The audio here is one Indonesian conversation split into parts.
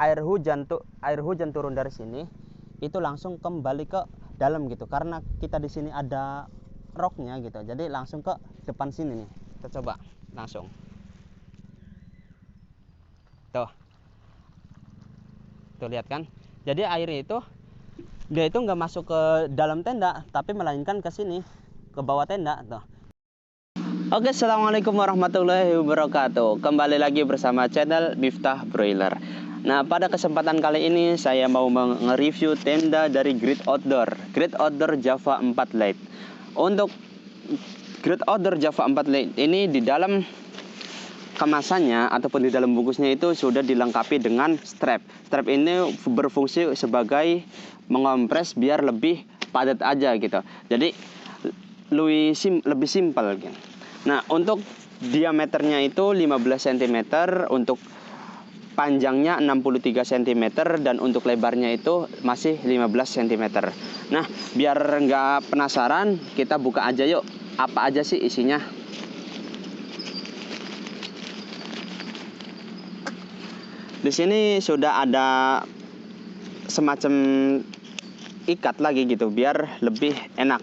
air hujan turun dari sini itu langsung kembali ke dalam gitu, karena kita di sini ada roknya gitu, jadi langsung ke depan sini nih. Kita coba langsung tuh lihat kan, jadi airnya itu dia itu nggak masuk ke dalam tenda, tapi melainkan ke sini, ke bawah tenda tuh. Oke, assalamualaikum warahmatullahi wabarakatuh. Kembali lagi bersama channel Miftah Broiler. Nah, pada kesempatan kali ini saya mau nge-review tenda dari Great Outdoor Java 4 Lite. Untuk Great Outdoor Java 4 Lite ini di dalam kemasannya ataupun di dalam bungkusnya itu sudah dilengkapi dengan strap. Strap ini berfungsi sebagai mengompres biar lebih padat aja gitu. Jadi lebih simpel gitu. Nah, untuk diameternya itu 15 cm, untuk panjangnya 63 cm, dan untuk lebarnya itu masih 15 cm. Nah, biar nggak penasaran, kita buka aja yuk. Apa aja sih isinya? Di sini sudah ada semacam ikat lagi gitu, biar lebih enak.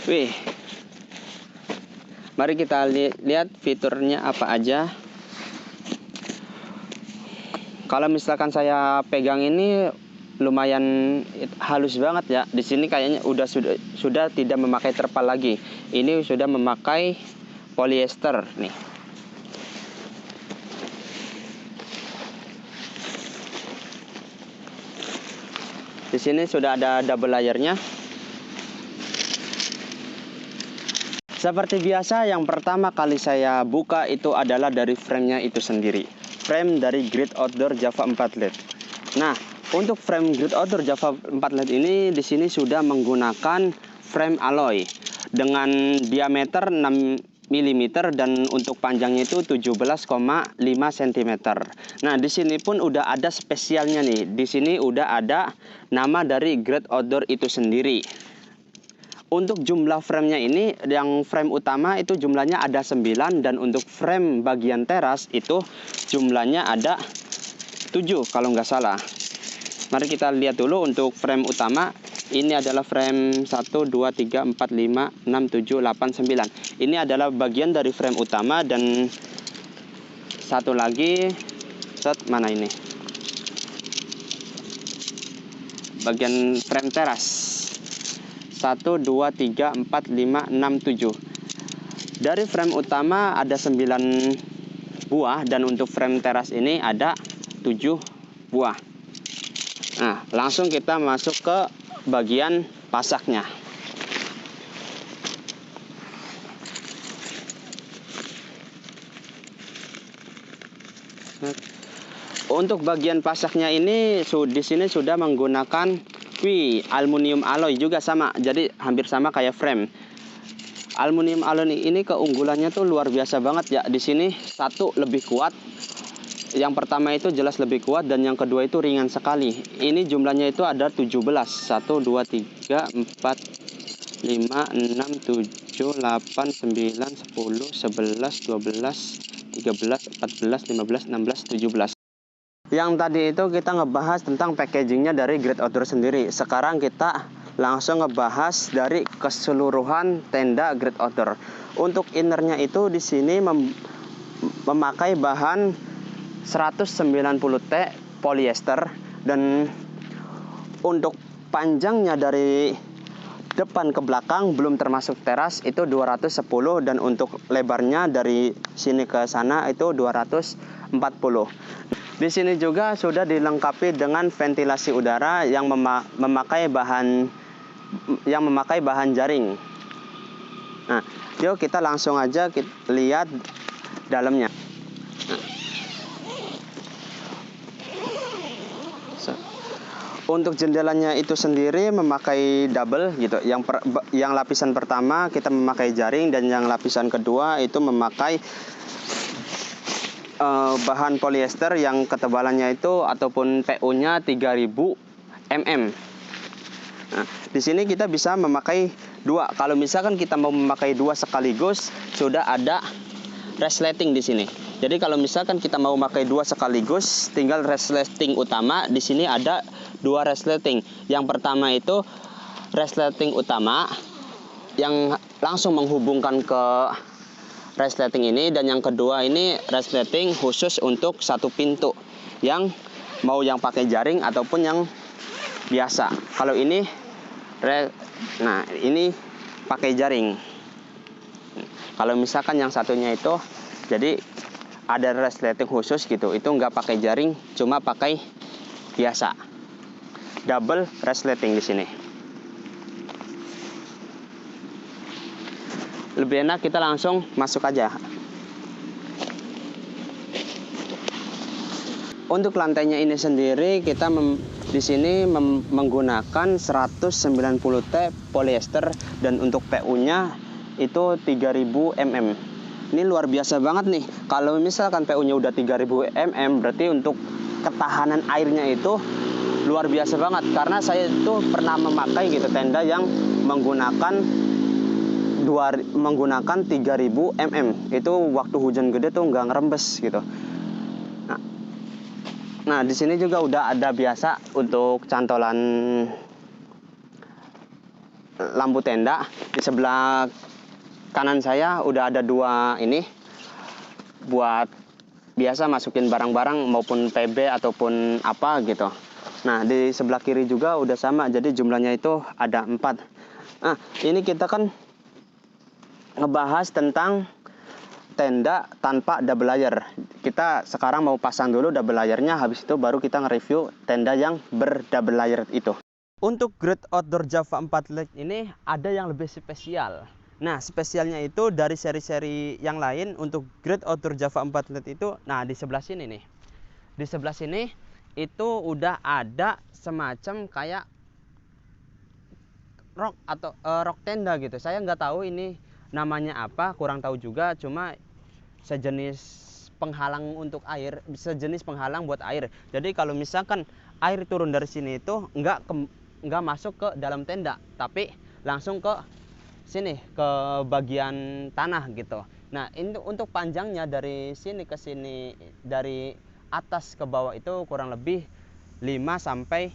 Wih, mari kita lihat fiturnya apa aja. Kalau misalkan saya pegang ini lumayan halus banget ya. Di sini kayaknya sudah tidak memakai terpal lagi. Ini sudah memakai polyester nih. Di sini sudah ada double layernya. Seperti biasa, yang pertama kali saya buka itu adalah dari frame-nya itu sendiri. Frame dari Great Outdoor Java 4 Lite. Nah, untuk frame Great Outdoor Java 4 Lite ini di sini sudah menggunakan frame alloy dengan diameter 6 mm dan untuk panjangnya itu 17,5 cm. Nah, di sini pun udah ada spesialnya nih. Di sini udah ada nama dari Great Outdoor itu sendiri. Untuk jumlah framenya ini, yang frame utama itu jumlahnya ada 9, dan untuk frame bagian teras itu jumlahnya ada 7 kalau nggak salah. Mari kita lihat dulu untuk frame utama. Ini adalah frame 1, 2, 3, 4, 5, 6, 7, 8, 9. Ini adalah bagian dari frame utama, dan satu lagi, mana ini? Bagian frame teras. 1, 2, 3, 4, 5, 6, 7. Dari frame utama ada 9 buah, dan untuk frame teras ini ada 7 buah. Nah, langsung kita masuk ke bagian pasaknya. Untuk bagian pasaknya ini di sini sudah menggunakan aluminium alloy juga sama, jadi hampir sama kayak frame. Aluminium alloy ini keunggulannya tuh luar biasa banget ya. Di sini satu lebih kuat. Yang pertama itu jelas lebih kuat, dan yang kedua itu ringan sekali. Ini jumlahnya itu ada 17. 1, 2, 3, 4, 5, 6, 7, 8, 9, 10, 11, 12, 13, 14, 15, 16, 17. Yang tadi itu kita ngebahas tentang packagingnya dari Great Outdoor sendiri. Sekarang kita langsung ngebahas dari keseluruhan tenda Great Outdoor. Untuk innernya itu di sini memakai bahan 190T polyester, dan untuk panjangnya dari depan ke belakang belum termasuk teras itu 210, dan untuk lebarnya dari sini ke sana itu 240. Di sini juga sudah dilengkapi dengan ventilasi udara yang memakai bahan jaring. Nah, yuk kita langsung aja lihat dalamnya. Untuk jendelanya itu sendiri memakai double gitu. Yang lapisan pertama kita memakai jaring, dan yang lapisan kedua itu memakai bahan polyester yang ketebalannya itu ataupun PU-nya 3000 mm. Nah, di sini kita bisa memakai dua. Kalau misalkan kita mau memakai dua sekaligus, sudah ada resleting di sini. Jadi kalau misalkan kita mau memakai dua sekaligus, tinggal resleting utama. Di sini ada dua resleting. Yang pertama itu resleting utama yang langsung menghubungkan ke resleting ini, dan yang kedua ini resleting khusus untuk satu pintu yang mau yang pakai jaring ataupun yang biasa. Kalau ini nah ini pakai jaring. Kalau misalkan yang satunya itu jadi ada resleting khusus gitu, itu nggak pakai jaring, cuma pakai biasa. Double resleting di sini. Lebih enak kita langsung masuk aja. Untuk lantainya ini sendiri kita di sini menggunakan 190T polyester, dan untuk PU-nya itu 3000 mm. Ini luar biasa banget nih. Kalau misalkan PU-nya udah 3000 mm, berarti untuk ketahanan airnya itu luar biasa banget. Karena saya itu pernah memakai gitu tenda yang menggunakan 3000 mm. Itu waktu hujan gede tuh nggak ngerembes gitu. Nah, di sini juga udah ada biasa untuk cantolan lampu tenda. Di sebelah kanan saya udah ada dua ini buat biasa masukin barang-barang maupun PB ataupun apa gitu. Nah, di sebelah kiri juga udah sama, jadi jumlahnya itu ada 4. Nah, ini kita kan ngebahas tentang tenda tanpa double layer. Kita sekarang mau pasang dulu double layernya, habis itu baru kita nge-review tenda yang berdouble layer itu. Untuk Great Outdoor Java 4 leg ini ada yang lebih spesial. Nah, spesialnya itu dari seri-seri yang lain. Untuk Great Outdoor Java 4 leg itu, nah di sebelah sini nih. Di sebelah sini itu udah ada semacam kayak rok atau rok tenda gitu. Saya nggak tahu ini namanya apa, kurang tahu juga, cuma sejenis penghalang untuk air, sejenis penghalang buat air. Jadi kalau misalkan air turun dari sini itu nggak masuk ke dalam tenda, tapi langsung ke sini, ke bagian tanah gitu. Nah, ini untuk panjangnya dari sini ke sini, dari atas ke bawah itu kurang lebih 5-10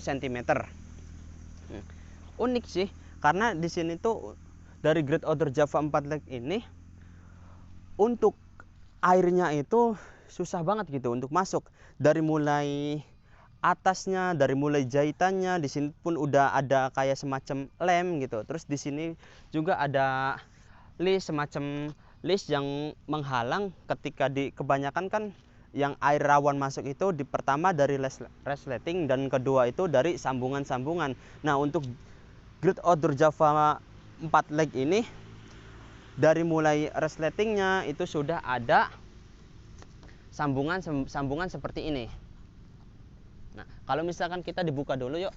cm. Unik sih, karena di sini tuh dari Great Outdoor Java 4 leg ini untuk airnya itu susah banget gitu untuk masuk. Dari mulai atasnya, dari mulai jahitannya, di sini pun udah ada kayak semacam lem gitu. Terus di sini juga ada semacam list yang menghalang ketika kebanyakan kan yang air rawan masuk itu di pertama dari resleting, dan kedua itu dari sambungan-sambungan. Nah, untuk Great Outdoor Java 4 leg ini dari mulai resletingnya itu sudah ada sambungan seperti ini. Nah, kalau misalkan kita dibuka dulu yuk.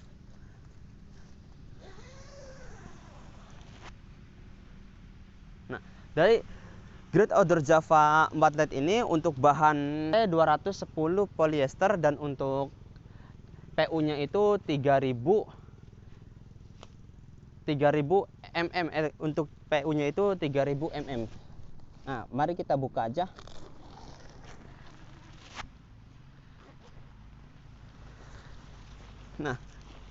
Nah, dari Great Outdoor Java 4 leg ini untuk bahan 210 polyester, dan untuk PU-nya itu 3000 mm. Untuk PU-nya itu 3000 mm. Nah, mari kita buka aja. Nah,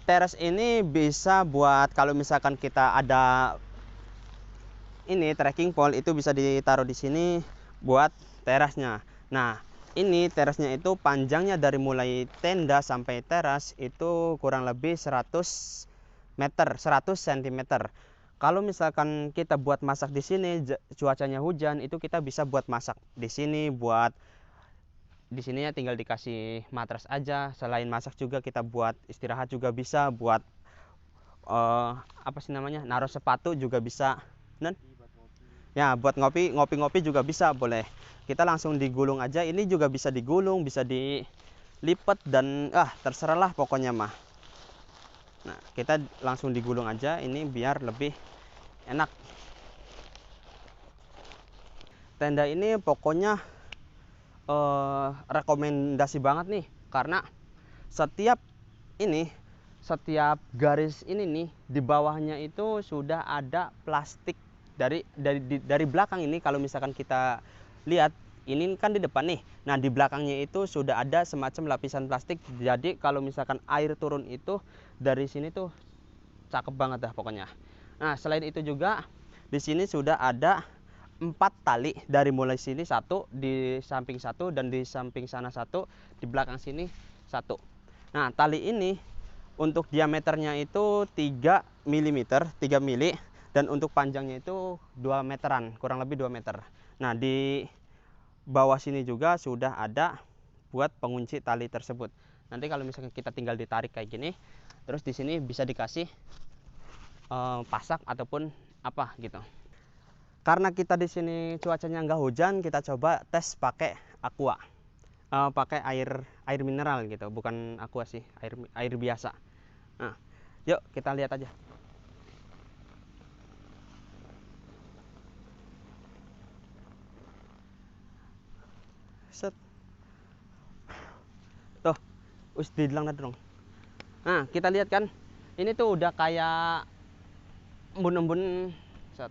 teras ini bisa buat kalau misalkan kita ada ini trekking pole, itu bisa ditaruh di sini buat terasnya. Nah, ini terasnya itu panjangnya dari mulai tenda sampai teras itu kurang lebih 100 meter, 100 cm. Kalau misalkan kita buat masak di sini, cuacanya hujan, itu kita bisa buat masak di sini. Buat di sininya tinggal dikasih matras aja. Selain masak juga kita buat istirahat juga bisa. Buat apa sih namanya? Naruh sepatu juga bisa. Dan ya buat ngopi juga bisa, boleh. Kita langsung digulung aja. Ini juga bisa digulung, bisa dilipat, dan terserah lah pokoknya mah. Nah, kita langsung digulung aja ini biar lebih enak. Tenda ini pokoknya rekomendasi banget nih, karena setiap garis ini nih di bawahnya itu sudah ada plastik dari belakang ini. Kalau misalkan kita lihat, ini kan di depan nih, nah di belakangnya itu sudah ada semacam lapisan plastik. Jadi kalau misalkan air turun itu dari sini tuh cakep banget dah pokoknya. Nah selain itu juga di sini sudah ada 4 tali, dari mulai sini satu, di samping satu, dan di samping sana satu, di belakang sini satu. Nah tali ini untuk diameternya itu 3 mm, 3 mili, dan untuk panjangnya itu 2 meteran, kurang lebih 2 meter. Nah di bawah sini juga sudah ada buat pengunci tali tersebut. Nanti kalau misalnya kita tinggal ditarik kayak gini, terus di sini bisa dikasih pasak ataupun apa gitu. Karena kita di sini cuacanya nggak hujan, kita coba tes pakai aqua, pakai air mineral gitu, bukan aqua sih, air biasa. Nah, yuk kita lihat aja. Set. Tuh, dibilang dong. Nah, kita lihat kan, ini tuh udah kayak embun-embun. Set.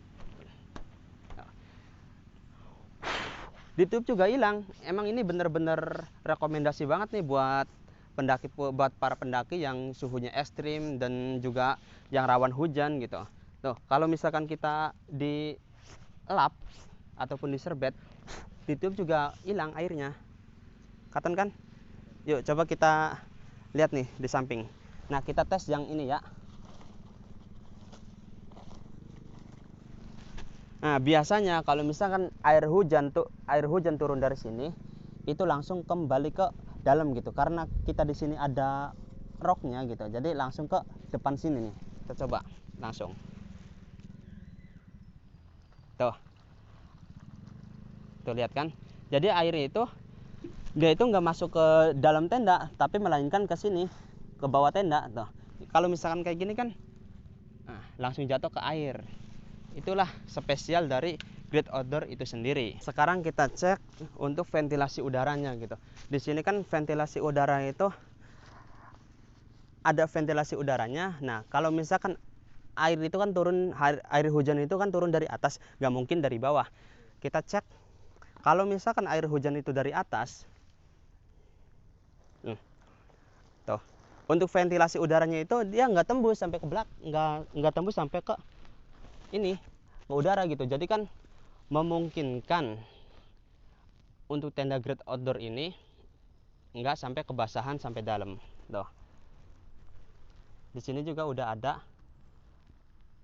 Di YouTube juga hilang. Emang ini bener-bener rekomendasi banget nih buat para pendaki yang suhunya ekstrim dan juga yang rawan hujan gitu. Tuh, kalau misalkan kita di lap ataupun diserbet, di YouTube juga hilang airnya. Katen kan? Yuk coba kita lihat nih di samping. Nah, kita tes yang ini ya. Nah, biasanya kalau misalkan air hujan turun dari sini, itu langsung kembali ke dalam gitu, karena kita di sini ada roknya gitu. Jadi langsung ke depan sini nih. Kita coba langsung. Tuh. Tuh lihat kan? Jadi airnya itu dia itu nggak masuk ke dalam tenda, tapi melainkan ke sini, ke bawah tenda. Tuh. Kalau misalkan kayak gini kan, nah, langsung jatuh ke air. Itulah spesial dari Great Outdoor itu sendiri. Sekarang kita cek untuk ventilasi udaranya gitu. Di sini kan ventilasi udara itu ada ventilasi udaranya. Nah, kalau misalkan air itu kan turun, air hujan itu kan turun dari atas, nggak mungkin dari bawah. Kita cek, kalau misalkan air hujan itu dari atas, tuh, untuk ventilasi udaranya itu dia nggak tembus sampai ke belakang, nggak tembus sampai ke ini, ke udara gitu. Jadi kan memungkinkan untuk tenda Great Outdoor ini nggak sampai kebasahan sampai dalam. Tuh. Di sini juga udah ada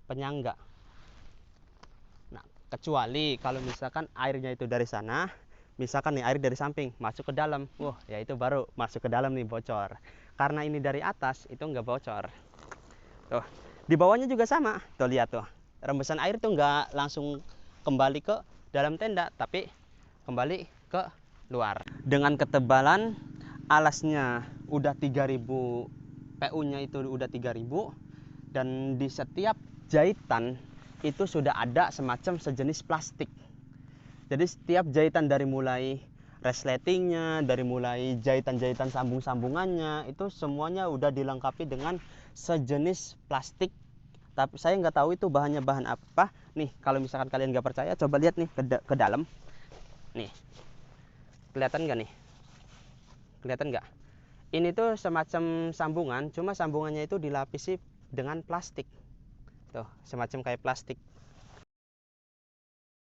penyangga. Nah, kecuali kalau misalkan airnya itu dari sana, misalkan nih air dari samping masuk ke dalam, wah ya itu baru masuk ke dalam nih bocor. Karena ini dari atas itu nggak bocor. Tuh, di bawahnya juga sama. Tuh lihat tuh, rembesan air tuh nggak langsung kembali ke dalam tenda, tapi kembali ke luar. Dengan ketebalan alasnya udah 3000, PU-nya itu udah 3000, dan di setiap jahitan itu sudah ada semacam sejenis plastik. Jadi setiap jahitan, dari mulai resletingnya, dari mulai jahitan-jahitan sambung-sambungannya, itu semuanya udah dilengkapi dengan sejenis plastik. Tapi saya nggak tahu itu bahannya bahan apa. Nih, kalau misalkan kalian nggak percaya, coba lihat nih ke dalam. Nih, kelihatan nggak nih? Kelihatan nggak? Ini tuh semacam sambungan, cuma sambungannya itu dilapisi dengan plastik. Tuh, semacam kayak plastik.